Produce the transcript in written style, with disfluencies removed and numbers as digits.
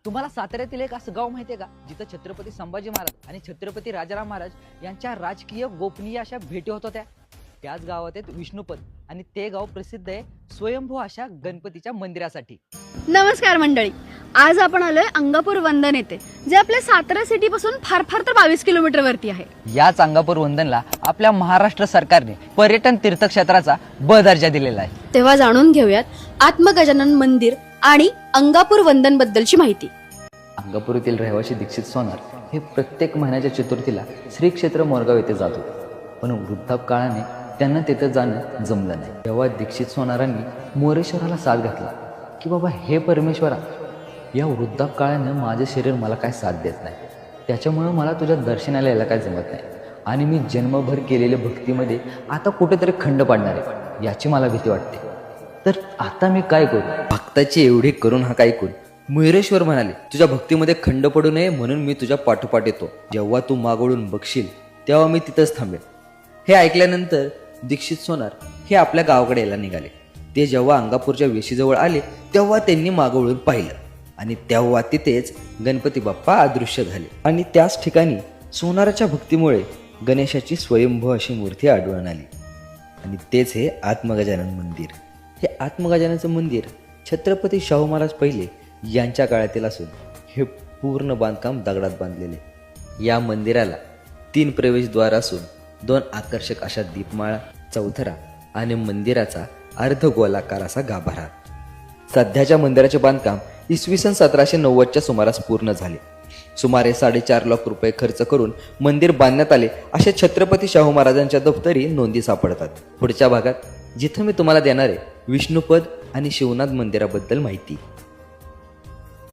तुम्हाला साताऱ्यातील एक असं गाव माहितीये का जिथं छत्रपती संभाजी महाराज आणि छत्रपती राजाराम महाराज यांच्या राजकीय गोपनीय अशा भेटी होत होत्या. त्याच गावात आहेत विष्णुपद आणि ते गाव प्रसिद्ध आहे स्वयंभू अशा गणपतीच्या मंदिरासाठी. नमस्कार मंडळी, आज आपण आलोय अंगापूर वंदन येथे, जे आपल्या सातारा सिटी पासून फार फार तर 22 किलोमीटर वरती आहे. याच अंगापूर वंदनला आपल्या महाराष्ट्र सरकारने पर्यटन तीर्थक्षेत्राचा ब दर्जा दिलेला आहे. तेव्हा जाणून घेऊयात आत्मगजानन मंदिर आणि अंगापूर वंदन बद्दलची माहिती. अंगापूर रहिवासी दीक्षित सोनार हे प्रत्येक महिन्याच्या चतुर्थीला श्री क्षेत्र मोरगाव येथे जात होते, पण वृद्धापकाळाने त्यांना तिथे जाणं जमलं नाही. तेव्हा दीक्षित सोनारांनी मोरेश्वराला साथ घातला की बाबा हे परमेश्वरा, या वृद्धापकाळानं माझं शरीर मला काय साथ देत नाही, त्याच्यामुळं मला तुझ्या दर्शनाला यायला काय जमत नाही आणि मी जन्मभर केलेल्या भक्तीमध्ये आता कुठेतरी खंड पाडणार आहे याची मला भीती वाटते. तर आता मी काय करू? भक्ताची एवढी करून हा काय करू? मोरेश्वर म्हणाले, तुझ्या भक्तीमध्ये खंड पडू नये म्हणून मी तुझ्या पाठोपाठ येतो. जेव्हा तू मागवळून बघशील तेव्हा मी तिथंच थांबेन. हे ऐकल्यानंतर दीक्षित सोनार हे आपल्या गावाकडे यायला निघाले. ते जेव्हा अंगापूरच्या वेशीजवळ आले तेव्हा त्यांनी मागवळून पाहिलं आणि तेव्हा तिथेच गणपती बाप्पा अदृश्य झाले आणि त्याच ठिकाणी सोनाराच्या भक्तीमुळे गणेशाची स्वयंभू अशी मूर्ती आढळून आली आणि तेच हे आत्मगजानन मंदिर. हे आत्मगजाननचं मंदिर छत्रपती शाहू महाराज पहिले यांच्या काळातील असून हे पूर्ण बांधकाम दगडात बांधलेले. या मंदिराला 3 प्रवेशद्वार असून 2 आकर्षक अशा दीपमाळा, चौथरा आणि मंदिराचा अर्धगोलाकार असा गाभारा. सध्याच्या मंदिराचे बांधकाम इसवी सन 1790च्या सुमारास पूर्ण झाले. सुमारे 4.5 लाख रुपये खर्च करून मंदिर बांधण्यात आले अशा छत्रपती शाहू महाराजांच्या दप्तरी नोंदी सापडतात. पुढच्या भागात जिथं मी तुम्हाला देणार आहे विष्णुपद आणि शिवनाथ मंदिराबद्दल माहिती.